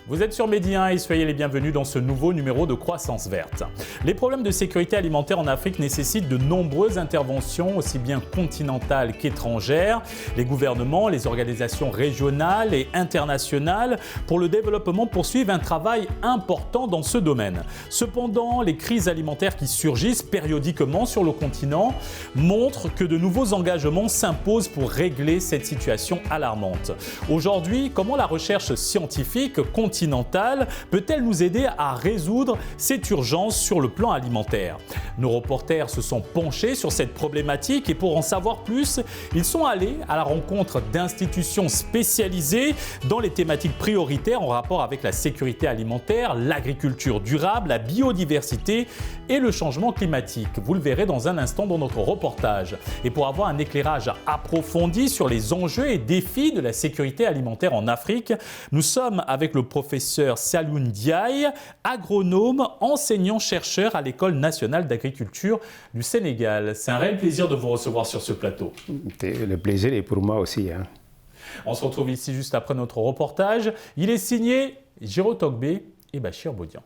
Vous êtes sur Medi 1 et soyez les bienvenus dans ce nouveau numéro de Croissance Verte. Les problèmes de sécurité alimentaire en Afrique nécessitent de nombreuses interventions, aussi bien continentales qu'étrangères. Les gouvernements, les organisations régionales et internationales pour le développement poursuivent un travail important dans ce domaine. Cependant, les crises alimentaires qui surgissent périodiquement sur le continent montrent que de nouveaux engagements s'imposent pour régler cette situation alarmante. Aujourd'hui, comment la recherche scientifique continentale peut-elle nous aider à résoudre cette urgence sur le plan alimentaire? Nos reporters se sont penchés sur cette problématique et pour en savoir plus, ils sont allés à la rencontre d'institutions spécialisées dans les thématiques prioritaires en rapport avec la sécurité alimentaire, l'agriculture durable, la biodiversité et le changement climatique. Vous le verrez dans un instant dans notre reportage. Et pour avoir un éclairage approfondi sur les enjeux et défis de la sécurité alimentaire en Afrique, nous sommes avec le professeur Saloum Ndiaye, agronome, enseignant-chercheur à l'École nationale d'agriculture du Sénégal. C'est un réel plaisir de vous recevoir sur ce plateau. Le plaisir est pour moi aussi. On se retrouve ici juste après notre reportage. Il est signé Jiro Togbe et Bachir Bodian.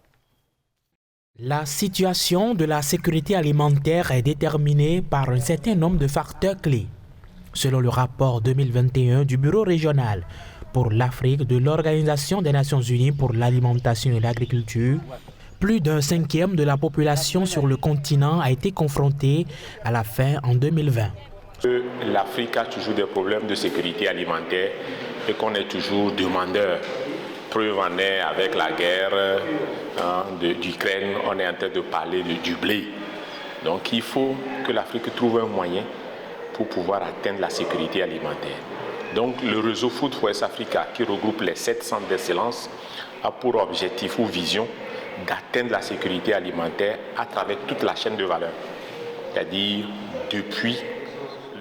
La situation de la sécurité alimentaire est déterminée par un certain nombre de facteurs clés. Selon le rapport 2021 du Bureau régional pour l'Afrique de l'Organisation des Nations Unies pour l'alimentation et l'agriculture, plus d'un cinquième de la population sur le continent a été confrontée à la faim en 2020. L'Afrique a toujours des problèmes de sécurité alimentaire et qu'on est toujours demandeur. Preuve en est avec la guerre d'Ukraine, on est en train de parler du blé. Donc il faut que l'Afrique trouve un moyen pour pouvoir atteindre la sécurité alimentaire. Donc le réseau Food for West Africa, qui regroupe les 7 centres d'excellence, a pour objectif ou vision d'atteindre la sécurité alimentaire à travers toute la chaîne de valeur. C'est-à-dire depuis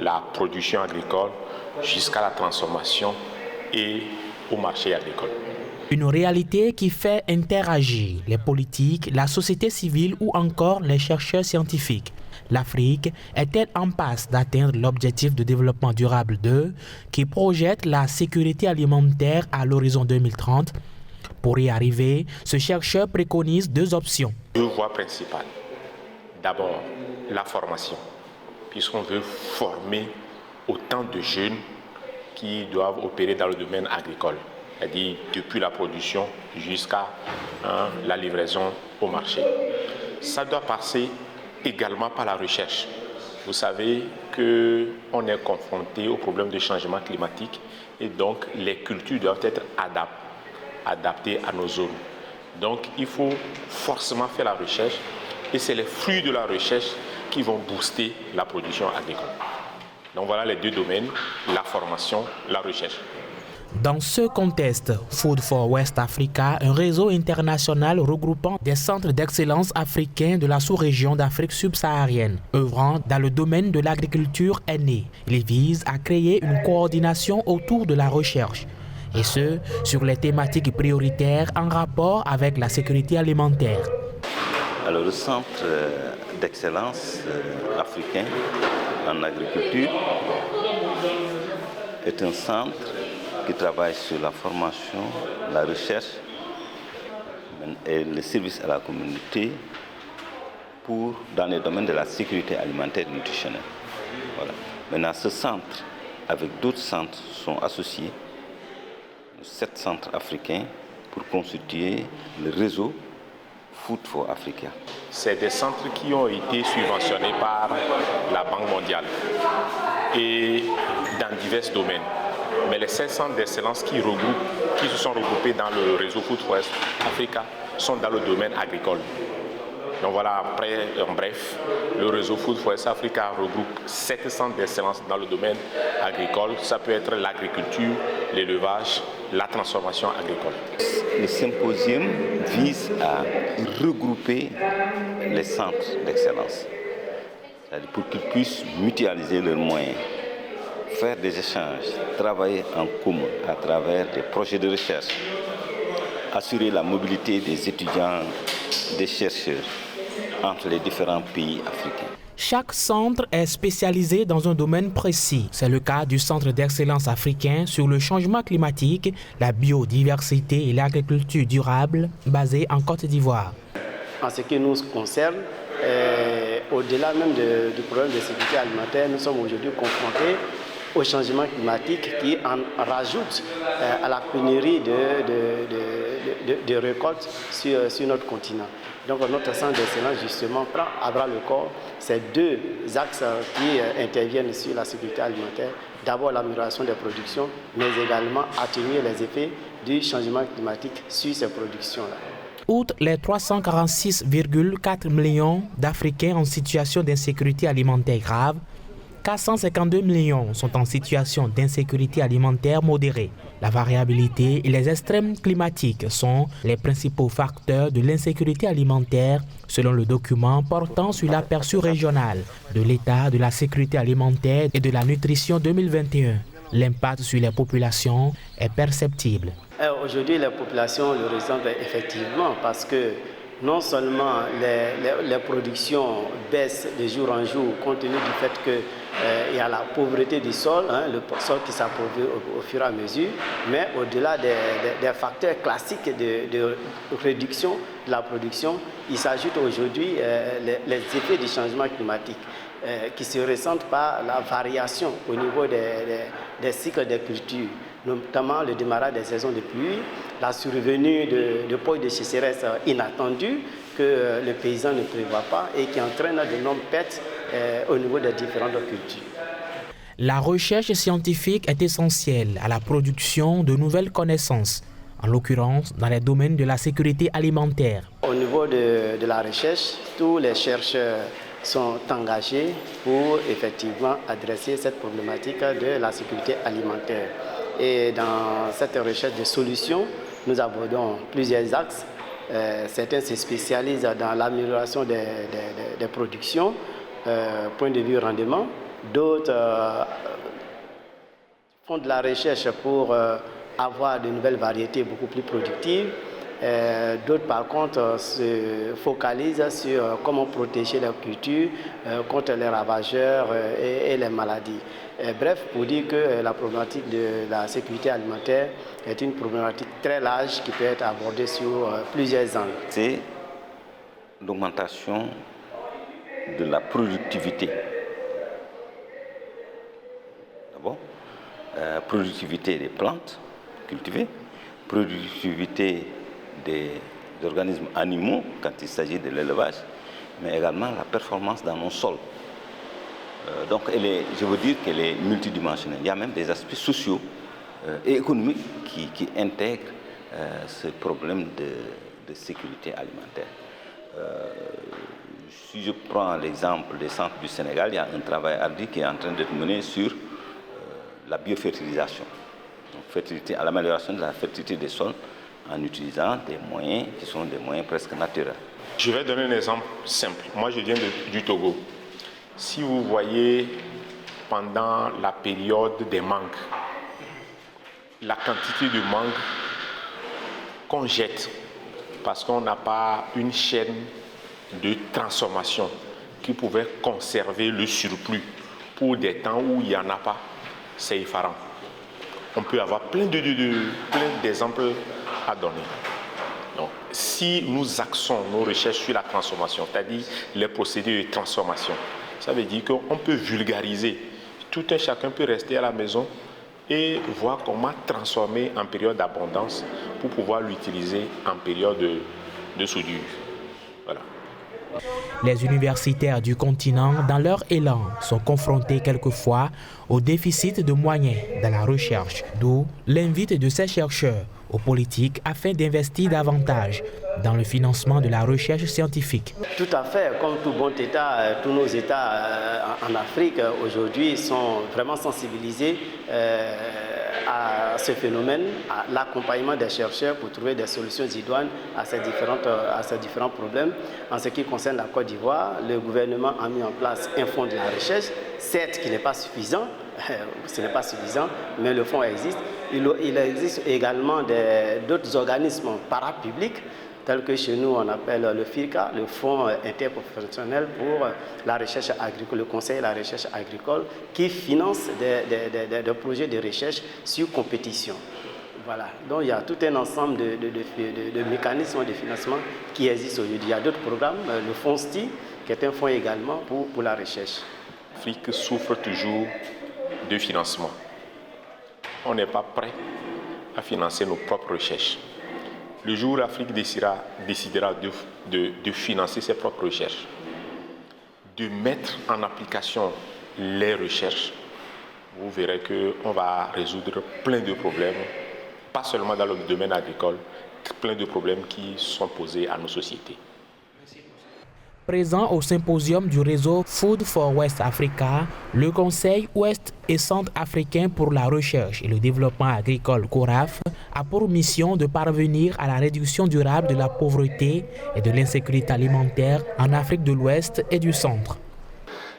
la production agricole jusqu'à la transformation et au marché agricole. Une réalité qui fait interagir les politiques, la société civile ou encore les chercheurs scientifiques. L'Afrique est-elle en passe d'atteindre l'objectif de développement durable 2 qui projette la sécurité alimentaire à l'horizon 2030? Pour y arriver, ce chercheur préconise 2 options. 2 voies principales. D'abord, la formation, puisqu'on veut former autant de jeunes qui doivent opérer dans le domaine agricole, c'est-à-dire depuis la production jusqu'à la livraison au marché. Ça doit passer également par la recherche. Vous savez qu'on est confronté au problème de changement climatique et donc les cultures doivent être adaptées à nos zones. Donc il faut forcément faire la recherche et c'est les fruits de la recherche qui vont booster la production agricole. Donc voilà les 2 domaines, la formation, la recherche. Dans ce contexte, Food for West Africa, un réseau international regroupant des centres d'excellence africains de la sous-région d'Afrique subsaharienne, œuvrant dans le domaine de l'agriculture, est né. Il vise à créer une coordination autour de la recherche, et ce, sur les thématiques prioritaires en rapport avec la sécurité alimentaire. Alors, le centre d'excellence africain en agriculture est un centre qui travaille sur la formation, la recherche et le service à la communauté dans les domaines de la sécurité alimentaire et nutritionnelle. Voilà. Maintenant, ce centre, avec d'autres centres, sont associés, 7 centres africains, pour constituer le réseau Food for Africa. C'est des centres qui ont été subventionnés par la Banque mondiale et dans divers domaines. Mais les 7 centres d'excellence qui se sont regroupés dans le réseau Food for West Africa sont dans le domaine agricole. Donc voilà, en bref, le réseau Food for West Africa regroupe 7 centres d'excellence dans le domaine agricole. Ça peut être l'agriculture, l'élevage, la transformation agricole. Le symposium vise à regrouper les centres d'excellence, c'est-à-dire pour qu'ils puissent mutualiser leurs moyens, faire des échanges, travailler en commun à travers des projets de recherche, assurer la mobilité des étudiants, des chercheurs entre les différents pays africains. Chaque centre est spécialisé dans un domaine précis. C'est le cas du Centre d'excellence africain sur le changement climatique, la biodiversité et l'agriculture durable, basé en Côte d'Ivoire. En ce qui nous concerne, au-delà même du problème de sécurité alimentaire, nous sommes aujourd'hui confrontés au changement climatique qui en rajoute à la pénurie de récoltes sur notre continent. Donc notre centre d'excellence justement prend à bras le corps ces deux axes qui interviennent sur la sécurité alimentaire. D'abord l'amélioration des productions, mais également atténuer les effets du changement climatique sur ces productions-là. Outre les 346,4 millions d'Africains en situation d'insécurité alimentaire grave, 452 millions sont en situation d'insécurité alimentaire modérée. La variabilité et les extrêmes climatiques sont les principaux facteurs de l'insécurité alimentaire, selon le document portant sur l'aperçu régional de l'état de la sécurité alimentaire et de la nutrition 2021. L'impact sur les populations est perceptible. Aujourd'hui, les populations le ressentent effectivement parce que non seulement les productions baissent de jour en jour compte tenu du fait qu'il y a la pauvreté du sol, le sol qui s'appauvrit au fur et à mesure, mais au-delà des facteurs classiques de réduction de la production, il s'ajoute aujourd'hui les effets du changement climatique qui se ressentent par la variation au niveau des cycles des cultures, notamment le démarrage des saisons de pluie, la survenue de pôles de sécheresse inattendus que le paysan ne prévoit pas et qui entraîne d'énormes pertes au niveau des différentes cultures. La recherche scientifique est essentielle à la production de nouvelles connaissances, en l'occurrence dans les domaines de la sécurité alimentaire. Au niveau de la recherche, tous les chercheurs sont engagés pour effectivement adresser cette problématique de la sécurité alimentaire. Et dans cette recherche de solutions, nous abordons plusieurs axes. Certains se spécialisent dans l'amélioration des productions, point de vue rendement. D'autres font de la recherche pour avoir de nouvelles variétés beaucoup plus productives. D'autres, par contre, se focalisent sur comment protéger leurs cultures contre les ravageurs et les maladies. Bref, pour dire que la problématique de la sécurité alimentaire est une problématique très large qui peut être abordée sur plusieurs angles. C'est l'augmentation de la productivité. D'abord, productivité des plantes cultivées, productivité des organismes animaux quand il s'agit de l'élevage, mais également la performance dans nos sols. Donc je veux dire qu'elle est multidimensionnelle. Il y a même des aspects sociaux et économiques qui intègrent ce problème de sécurité alimentaire. Si je prends l'exemple des centres du Sénégal, il y a un travail ardu qui est en train d'être mené sur la biofertilisation, donc à l'amélioration de la fertilité des sols en utilisant des moyens qui sont des moyens presque naturels. Je vais donner un exemple simple. Moi, je viens du Togo. Si vous voyez pendant la période des mangues, la quantité de mangues qu'on jette parce qu'on n'a pas une chaîne de transformation qui pouvait conserver le surplus pour des temps où il n'y en a pas, c'est effarant. On peut avoir plein d'exemples à donner. Donc, si nous axons nos recherches sur la transformation, c'est-à-dire les procédés de transformation, ça veut dire qu'on peut vulgariser. Tout un chacun peut rester à la maison et voir comment transformer en période d'abondance pour pouvoir l'utiliser en période de soudure. Voilà. Les universitaires du continent, dans leur élan, sont confrontés quelquefois au déficit de moyens dans la recherche, d'où l'invite de ces chercheurs aux politiques afin d'investir davantage dans le financement de la recherche scientifique. Tout à fait, comme tout bon État, tous nos États en Afrique aujourd'hui sont vraiment sensibilisés à ce phénomène, à l'accompagnement des chercheurs pour trouver des solutions idoines à ces différents problèmes. En ce qui concerne la Côte d'Ivoire, le gouvernement a mis en place un fonds de la recherche, certes qui n'est pas suffisant, ce n'est pas suffisant, mais le fonds existe il existe également d'autres organismes parapublics, tels que chez nous on appelle le FIRCA, le Fonds interprofessionnel pour la recherche agricole, le Conseil de la recherche agricole, qui finance des projets de recherche sur compétition. Voilà, donc il y a tout un ensemble de mécanismes de financement qui existent aujourd'hui. Il y a d'autres programmes, le Fonds STI, qui est un fonds également pour la recherche. L'Afrique souffre toujours de financement. On n'est pas prêt à financer nos propres recherches. Le jour où l'Afrique décidera de financer ses propres recherches, de mettre en application les recherches, vous verrez qu'on va résoudre plein de problèmes, pas seulement dans le domaine agricole, plein de problèmes qui sont posés à nos sociétés. Présent au symposium du réseau Food for West Africa, le Conseil ouest et centre-africain pour la recherche et le développement agricole CORAF a pour mission de parvenir à la réduction durable de la pauvreté et de l'insécurité alimentaire en Afrique de l'Ouest et du Centre.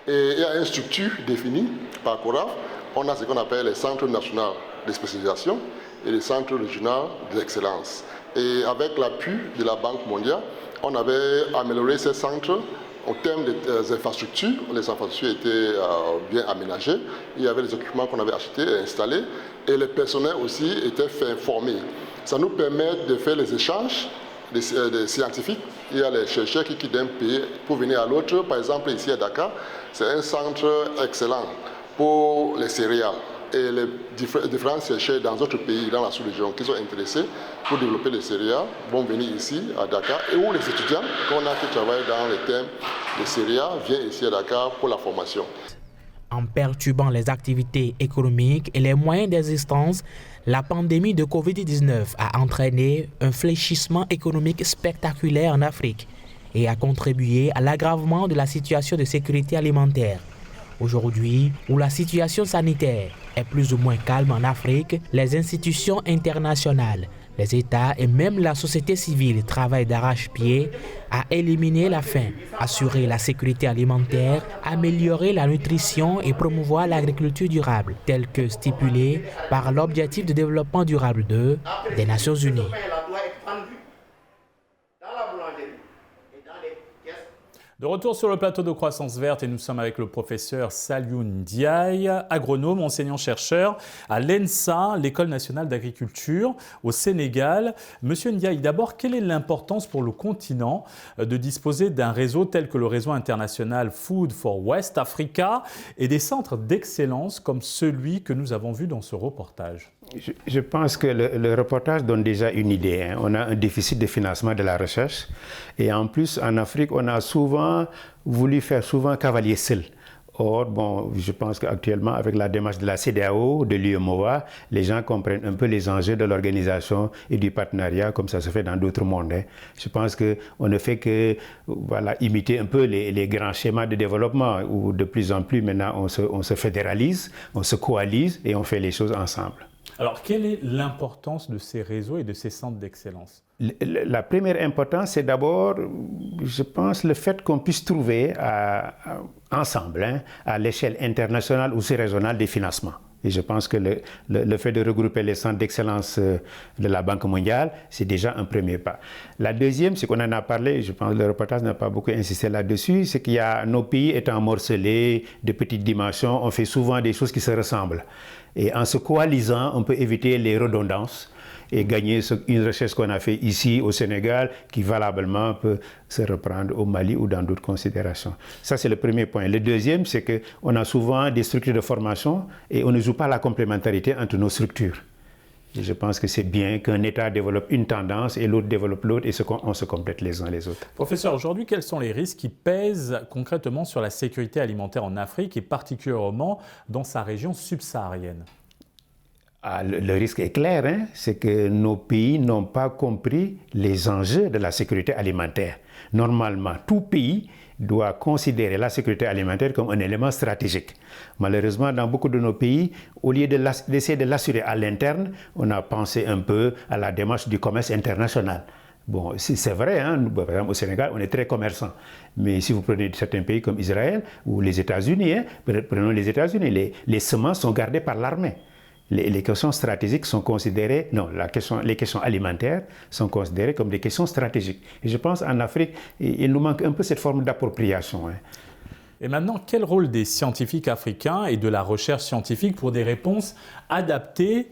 Et il y a une structure définie par CORAF. On a ce qu'on appelle les centres nationaux de spécialisation et les centres régionaux d'excellence. Et avec l'appui de la Banque mondiale, on avait amélioré ces centres au terme des infrastructures. Les infrastructures étaient bien aménagées. Il y avait des équipements qu'on avait achetés et installés. Et les personnels aussi étaient formés. Ça nous permet de faire les échanges des scientifiques. Il y a les chercheurs qui quittent d'un pays pour venir à l'autre. Par exemple, ici à Dakar, c'est un centre excellent pour les céréales. Et les différents chercheurs dans d'autres pays, dans la sous-région, qui sont intéressés pour développer les céréales, vont venir ici à Dakar. Et où les étudiants qu'on a qui travaillent dans les thèmes des céréales viennent ici à Dakar pour la formation. En perturbant les activités économiques et les moyens d'existence, la pandémie de Covid-19 a entraîné un fléchissement économique spectaculaire en Afrique et a contribué à l'aggravement de la situation de sécurité alimentaire. Aujourd'hui, où la situation sanitaire est plus ou moins calme en Afrique, les institutions internationales, les États et même la société civile travaillent d'arrache-pied à éliminer la faim, assurer la sécurité alimentaire, améliorer la nutrition et promouvoir l'agriculture durable, tel que stipulé par l'Objectif de développement durable 2 des Nations Unies. De retour sur le plateau de Croissance Verte et nous sommes avec le professeur Saliou Ndiaye, agronome, enseignant-chercheur à l'ENSA, l'École nationale d'agriculture au Sénégal. Monsieur Ndiaye, d'abord, quelle est l'importance pour le continent de disposer d'un réseau tel que le réseau international Food for West Africa et des centres d'excellence comme celui que nous avons vu dans ce reportage? Je pense que le reportage donne déjà une idée. On a un déficit de financement de la recherche. Et en plus, en Afrique, on a souvent voulu faire cavalier seul. Or, bon, je pense qu'actuellement, avec la démarche de la CEDEAO, de l'UEMOA, les gens comprennent un peu les enjeux de l'organisation et du partenariat, comme ça se fait dans d'autres mondes. Je pense qu'on ne fait que imiter un peu les grands schémas de développement, où de plus en plus, maintenant, on se fédéralise, on se coalise et on fait les choses ensemble. Alors, quelle est l'importance de ces réseaux et de ces centres d'excellence? La première importance, c'est d'abord, je pense, le fait qu'on puisse trouver ensemble, à l'échelle internationale ou sous-régionale, des financements. Et je pense que le fait de regrouper les centres d'excellence de la Banque mondiale, c'est déjà un premier pas. La deuxième, c'est qu'on en a parlé, je pense que le reportage n'a pas beaucoup insisté là-dessus, c'est qu'il y a nos pays étant morcelés, de petites dimensions, on fait souvent des choses qui se ressemblent. Et en se coalisant, on peut éviter les redondances et gagner une recherche qu'on a fait ici au Sénégal qui valablement peut se reprendre au Mali ou dans d'autres considérations. Ça, c'est le premier point. Le deuxième, c'est qu'on a souvent des structures de formation et on ne joue pas la complémentarité entre nos structures. Et je pense que c'est bien qu'un État développe une tendance et l'autre développe l'autre et on se complète les uns les autres. Professeur, aujourd'hui, quels sont les risques qui pèsent concrètement sur la sécurité alimentaire en Afrique et particulièrement dans sa région subsaharienne? Le risque est clair, c'est que nos pays n'ont pas compris les enjeux de la sécurité alimentaire. Normalement, tout pays doit considérer la sécurité alimentaire comme un élément stratégique. Malheureusement, dans beaucoup de nos pays, au lieu d'essayer de l'assurer à l'interne, on a pensé un peu à la démarche du commerce international. Bon, c'est vrai, par exemple au Sénégal, on est très commerçant. Mais si vous prenez certains pays comme Israël ou les États-Unis, prenons les États-Unis, les semences sont gardées par l'armée. Les questions stratégiques sont considérées, non, les questions alimentaires sont considérées comme des questions stratégiques. Et je pense qu'en Afrique, il nous manque un peu cette forme d'appropriation. Hein. Et maintenant, quel rôle des scientifiques africains et de la recherche scientifique pour des réponses adaptées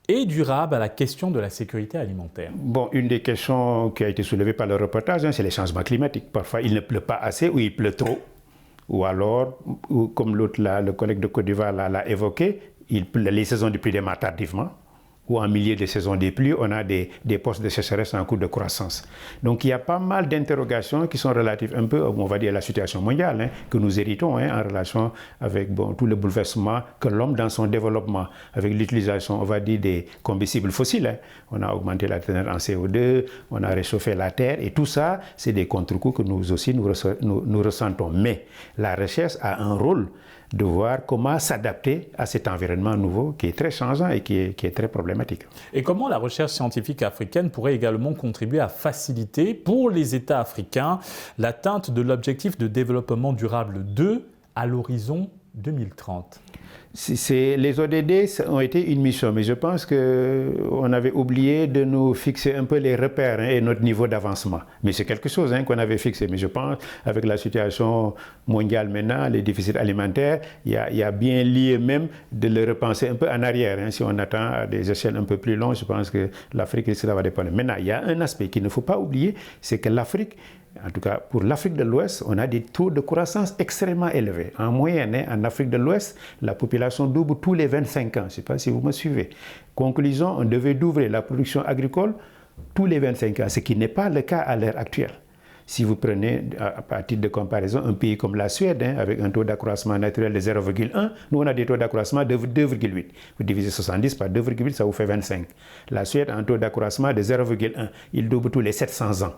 et durables à la question de la sécurité alimentaire? Bon, une des questions qui a été soulevée par le reportage, hein, c'est les changements climatiques. Parfois, il ne pleut pas assez ou il pleut trop. Ou alors, comme l'autre, le collègue de Côte d'Ivoire l'a évoqué, les saisons de pluie démarrent tardivement, ou en milieu de saison des pluies, on a des postes de sécheresse en cours de croissance. Donc il y a pas mal d'interrogations qui sont relatives un peu, on va dire, à la situation mondiale, hein, que nous héritons hein, en relation avec tout le bouleversement que l'homme dans son développement, avec l'utilisation, on va dire, des combustibles fossiles. Hein. On a augmenté la teneur en CO2, on a réchauffé la terre, et tout ça, c'est des contre-coups que nous aussi nous ressentons. Mais la recherche a un rôle de voir comment s'adapter à cet environnement nouveau qui est très changeant et qui est très problématique. Et comment la recherche scientifique africaine pourrait également contribuer à faciliter pour les États africains l'atteinte de l'objectif de développement durable 2 à l'horizon 2030? Les ODD ont été une mission, mais je pense qu'on avait oublié de nous fixer un peu les repères hein, et notre niveau d'avancement. Mais c'est quelque chose hein, qu'on avait fixé. Mais je pense avec la situation mondiale maintenant, les déficits alimentaires, il y a bien lieu même de le repenser un peu en arrière. Hein. Si on attend à des échelles un peu plus longues, je pense que l'Afrique risque d'avoir des problèmes. Maintenant, il y a un aspect qu'il ne faut pas oublier, c'est que l'Afrique, en tout cas pour l'Afrique de l'Ouest, on a des taux de croissance extrêmement élevés. En moyenne, hein, en Afrique de l'Ouest, la population double tous les 25 ans. Je ne sais pas si vous me suivez. Conclusion, on devait doubler la production agricole tous les 25 ans, ce qui n'est pas le cas à l'heure actuelle. Si vous prenez, à titre de comparaison, un pays comme la Suède, hein, avec un taux d'accroissement naturel de 0,1, nous on a des taux d'accroissement de 2,8. Vous divisez 70 par 2,8, ça vous fait 25. La Suède a un taux d'accroissement de 0,1. Il double tous les 700 ans.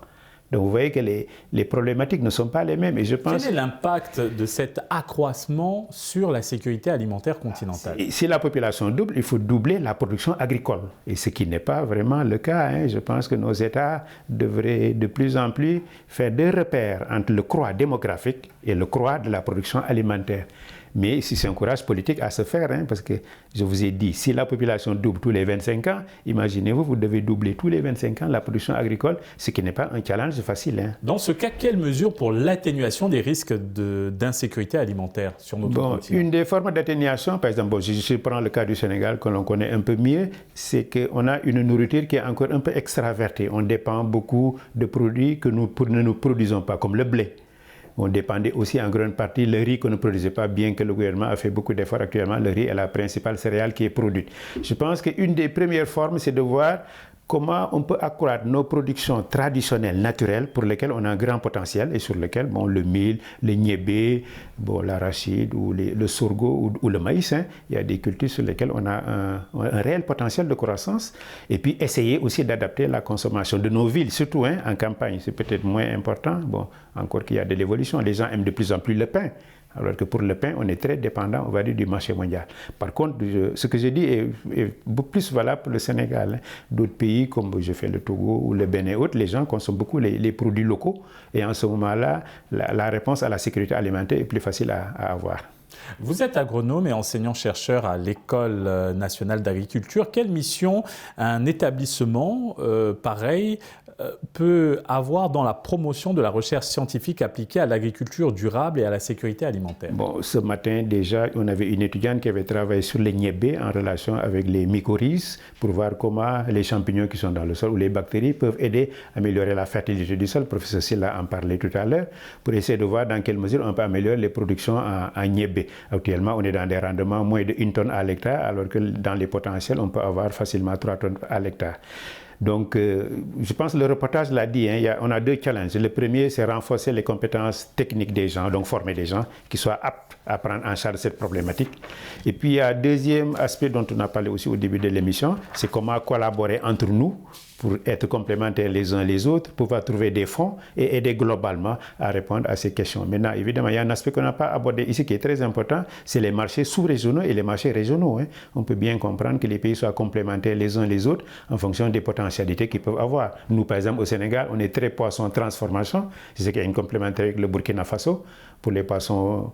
Donc vous voyez que les problématiques ne sont pas les mêmes. Et je pense... Quel est l'impact de cet accroissement sur la sécurité alimentaire continentale? Si la population double, il faut doubler la production agricole. Et ce qui n'est pas vraiment le cas. Hein. Je pense que nos États devraient de plus en plus faire des repères entre le croît démographique et le croît de la production alimentaire. Mais si c'est un courage politique à se faire, hein, parce que je vous ai dit, si la population double tous les 25 ans, imaginez-vous, vous devez doubler tous les 25 ans la production agricole, ce qui n'est pas un challenge facile. Hein. Dans ce cas, quelles mesures pour l'atténuation des risques d'insécurité alimentaire sur notre continent? Une des formes d'atténuation, par exemple, je prends le cas du Sénégal que l'on connaît un peu mieux, c'est qu'on a une nourriture qui est encore un peu extravertie. On dépend beaucoup de produits que nous ne nous produisons pas, comme le blé. On dépendait aussi en grande partie le riz qu'on ne produisait pas, bien que le gouvernement a fait beaucoup d'efforts actuellement. Le riz est la principale céréale qui est produite. Je pense qu'une des premières formes, c'est de voir comment on peut accroître nos productions traditionnelles, naturelles, pour lesquelles on a un grand potentiel et sur lesquelles le mil, le niébé, l'arachide ou le sorgho ou le maïs, hein, il y a des cultures sur lesquelles on a un réel potentiel de croissance. Et puis essayer aussi d'adapter la consommation de nos villes, surtout hein, en campagne. C'est peut-être moins important, encore qu'il y a de l'évolution. Les gens aiment de plus en plus le pain. Alors que pour le pain, on est très dépendant, on va dire, du marché mondial. Par contre, ce que je dis est beaucoup plus valable pour le Sénégal. Hein. D'autres pays, comme je fais le Togo ou le Bénin et autres, les gens consomment beaucoup les produits locaux. Et en ce moment-là, la réponse à la sécurité alimentaire est plus facile à avoir. Vous êtes agronome et enseignant-chercheur à l'École nationale d'agriculture. Quelle mission un établissement pareil peut avoir dans la promotion de la recherche scientifique appliquée à l'agriculture durable et à la sécurité alimentaire? Ce matin déjà, on avait une étudiante qui avait travaillé sur les niébés en relation avec les mycorhizes pour voir comment les champignons qui sont dans le sol ou les bactéries peuvent aider à améliorer la fertilité du sol. Le professeur Silla en parlait tout à l'heure, pour essayer de voir dans quelle mesure on peut améliorer les productions en niébé. Actuellement, on est dans des rendements moins de 1 tonne à l'hectare, alors que dans les potentiels, on peut avoir facilement 3 tonnes à l'hectare. Donc, je pense que le reportage l'a dit, hein, on a deux challenges. Le premier, c'est renforcer les compétences techniques des gens, donc former des gens qui soient aptes à prendre en charge cette problématique. Et puis, il y a un deuxième aspect dont on a parlé aussi au début de l'émission, c'est comment collaborer entre nous pour être complémentaires les uns les autres, pouvoir trouver des fonds et aider globalement à répondre à ces questions. Maintenant, évidemment, il y a un aspect qu'on n'a pas abordé ici qui est très important, c'est les marchés sous-régionaux et les marchés régionaux. Hein. On peut bien comprendre que les pays soient complémentaires les uns les autres en fonction des potentialités qu'ils peuvent avoir. Nous, par exemple, au Sénégal, on est très poisson transformation. Je sais qu'il y a une complémentarité avec le Burkina Faso pour les poissons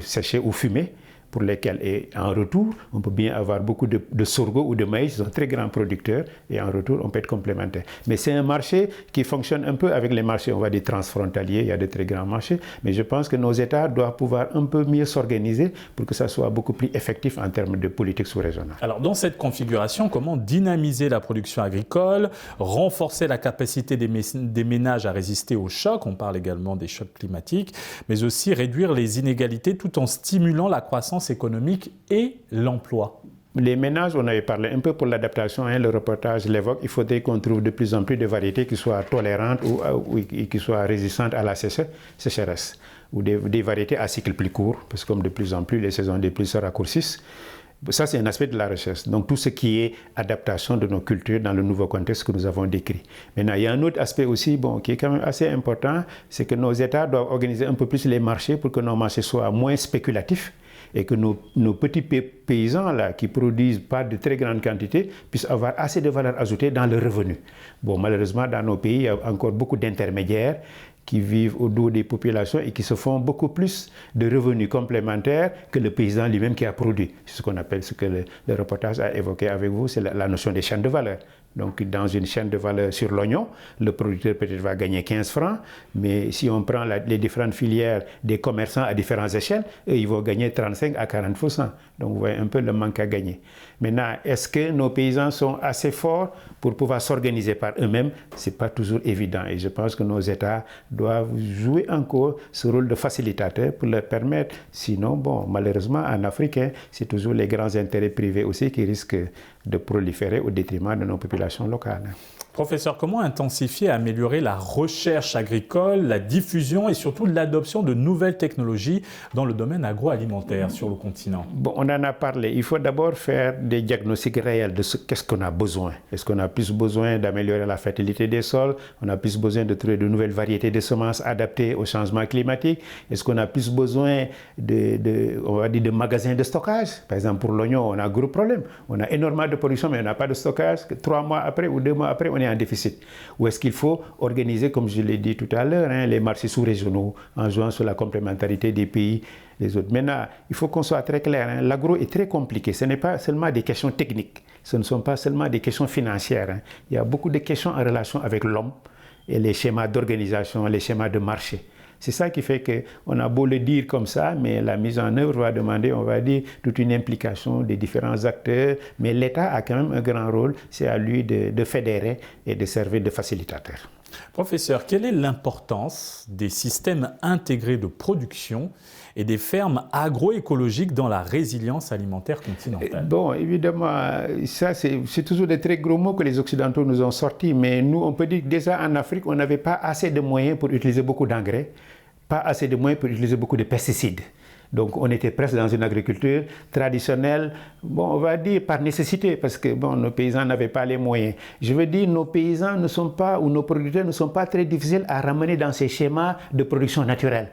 séchés ou fumés. pour lesquels, et en retour, on peut bien avoir beaucoup de sorgho ou de maïs, ils sont très grands producteurs, et en retour, on peut être complémentaire. Mais c'est un marché qui fonctionne un peu avec les marchés, on va dire transfrontaliers, il y a de très grands marchés, mais je pense que nos États doivent pouvoir un peu mieux s'organiser pour que ça soit beaucoup plus effectif en termes de politique sous-régionale. Alors, dans cette configuration, comment dynamiser la production agricole, renforcer la capacité des ménages à résister aux chocs, on parle également des chocs climatiques, mais aussi réduire les inégalités tout en stimulant la croissance économique et l'emploi? Les ménages, on avait parlé un peu pour l'adaptation, hein, le reportage l'évoque, il faudrait qu'on trouve de plus en plus de variétés qui soient tolérantes ou qui soient résistantes à la sécheresse, ou des variétés à cycle plus court, parce que comme de plus en plus les saisons des pluies se raccourcissent. Ça, c'est un aspect de la recherche. Donc, tout ce qui est adaptation de nos cultures dans le nouveau contexte que nous avons décrit. Maintenant, il y a un autre aspect aussi qui est quand même assez important, c'est que nos États doivent organiser un peu plus les marchés pour que nos marchés soient moins spéculatifs et que nos petits paysans là, qui produisent pas de très grandes quantités puissent avoir assez de valeur ajoutée dans le revenu. Bon, malheureusement, dans nos pays, il y a encore beaucoup d'intermédiaires qui vivent au dos des populations et qui se font beaucoup plus de revenus complémentaires que le paysan lui-même qui a produit. C'est ce qu'on appelle, ce que le reportage a évoqué avec vous, c'est la notion des chaînes de valeur. Donc, dans une chaîne de valeur sur l'oignon, le producteur peut-être va gagner 15 francs, mais si on prend les différentes filières des commerçants à différentes échelles, eux, ils vont gagner 35 à 40%. Donc, vous voyez un peu le manque à gagner. Maintenant, est-ce que nos paysans sont assez forts pour pouvoir s'organiser par eux-mêmes? Ce n'est pas toujours évident. Et je pense que nos États doivent jouer encore ce rôle de facilitateur pour leur permettre. Sinon, bon, malheureusement, en Afrique, c'est toujours les grands intérêts privés aussi qui risquent de proliférer au détriment de nos populations locales. Professeur, comment intensifier et améliorer la recherche agricole, la diffusion et surtout l'adoption de nouvelles technologies dans le domaine agroalimentaire sur le continent? Bon, on en a parlé. Il faut d'abord faire des diagnostics réels de qu'est-ce qu'on a besoin. Est-ce qu'on a plus besoin d'améliorer la fertilité des sols? On a plus besoin de trouver de nouvelles variétés de semences adaptées au changement climatique? Est-ce qu'on a plus besoin de magasins de stockage? Par exemple, pour l'oignon, on a un gros problème. On a énormément de production, mais on n'a pas de stockage. 3 mois après ou 2 mois après, on est en déficit. Ou est-ce qu'il faut organiser, comme je l'ai dit tout à l'heure, les marchés sous-régionaux en jouant sur la complémentarité des pays les autres. Maintenant, il faut qu'on soit très clair. L'agro est très compliqué. Ce n'est pas seulement des questions techniques. Ce ne sont pas seulement des questions financières. Il y a beaucoup de questions en relation avec l'homme et les schémas d'organisation, les schémas de marché. C'est ça qui fait qu'on a beau le dire comme ça, mais la mise en œuvre va demander, on va dire, toute une implication des différents acteurs. Mais l'État a quand même un grand rôle, c'est à lui de fédérer et de servir de facilitateur. Professeur, quelle est l'importance des systèmes intégrés de production et des fermes agroécologiques dans la résilience alimentaire continentale? Bon, évidemment, ça c'est toujours des très gros mots que les Occidentaux nous ont sortis, mais nous, on peut dire que déjà en Afrique, on n'avait pas assez de moyens pour utiliser beaucoup d'engrais, pas assez de moyens pour utiliser beaucoup de pesticides. Donc on était presque dans une agriculture traditionnelle, bon, on va dire par nécessité, parce que bon, nos paysans n'avaient pas les moyens. Je veux dire, nos paysans ne sont pas, ou nos producteurs ne sont pas très difficiles à ramener dans ces schémas de production naturelle.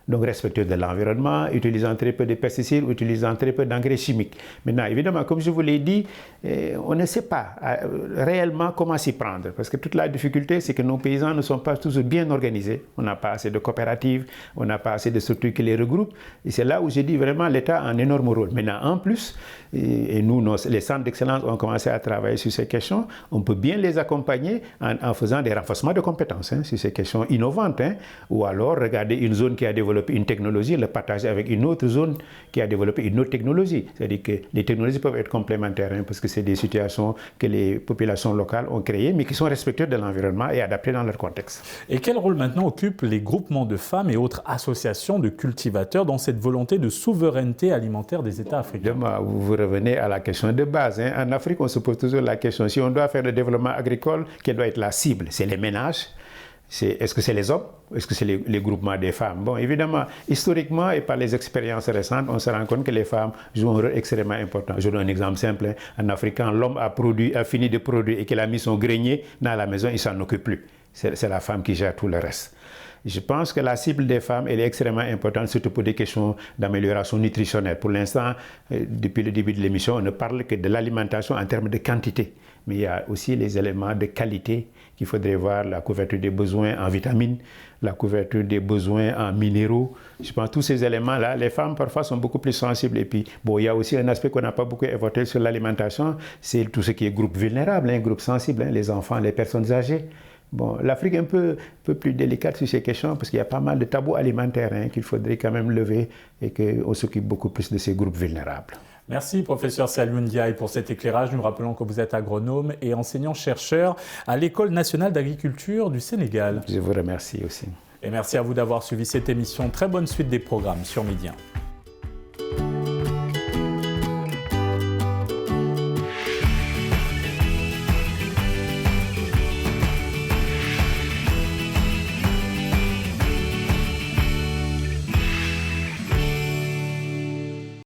Donc respectueux de l'environnement, utilisant très peu de pesticides, utilisant très peu d'engrais chimiques. Maintenant, évidemment, comme je vous l'ai dit, on ne sait pas réellement comment s'y prendre. Parce que toute la difficulté, c'est que nos paysans ne sont pas toujours bien organisés. On n'a pas assez de coopératives, on n'a pas assez de structures qui les regroupent. Et c'est là où j'ai dit vraiment l'État a un énorme rôle. Maintenant, en plus, et nous, les centres d'excellence ont commencé à travailler sur ces questions, on peut bien les accompagner en faisant des renforcements de compétences sur ces questions innovantes. Ou alors, regarder une zone qui a développé une technologie, le partager avec une autre zone qui a développé une autre technologie. C'est-à-dire que les technologies peuvent être complémentaires parce que c'est des situations que les populations locales ont créées, mais qui sont respectueuses de l'environnement et adaptées dans leur contexte. Et quel rôle maintenant occupent les groupements de femmes et autres associations de cultivateurs dans cette volonté de souveraineté alimentaire des États africains? Vous revenez à la question de base. En Afrique, on se pose toujours la question, si on doit faire le développement agricole, quelle doit être la cible? C'est les ménages? Est-ce que c'est les hommes? Est-ce que c'est les groupements des femmes? Bon, évidemment, historiquement et par les expériences récentes, on se rend compte que les femmes jouent un rôle extrêmement important. Je donne un exemple simple. En Afrique, quand l'homme a fini de produire et qu'il a mis son grenier dans la maison, il ne s'en occupe plus. C'est la femme qui gère tout le reste. Je pense que la cible des femmes elle est extrêmement importante, surtout pour des questions d'amélioration nutritionnelle. Pour l'instant, depuis le début de l'émission, on ne parle que de l'alimentation en termes de quantité. mais il y a aussi les éléments de qualité qu'il faudrait voir, la couverture des besoins en vitamines, la couverture des besoins en minéraux. Je pense que tous ces éléments-là, les femmes parfois sont beaucoup plus sensibles. Et puis, bon, il y a aussi un aspect qu'on n'a pas beaucoup évoqué sur l'alimentation, c'est tout ce qui est groupe vulnérable, groupe sensible, les enfants, les personnes âgées. Bon, l'Afrique est un peu plus délicate sur ces questions parce qu'il y a pas mal de tabous alimentaires qu'il faudrait quand même lever et qu'on s'occupe beaucoup plus de ces groupes vulnérables. Merci, professeur Saliou Ndiaye, pour cet éclairage. Nous rappelons que vous êtes agronome et enseignant-chercheur à l'École nationale d'agriculture du Sénégal. Je vous remercie aussi. Et merci à vous d'avoir suivi cette émission. Très bonne suite des programmes sur Média.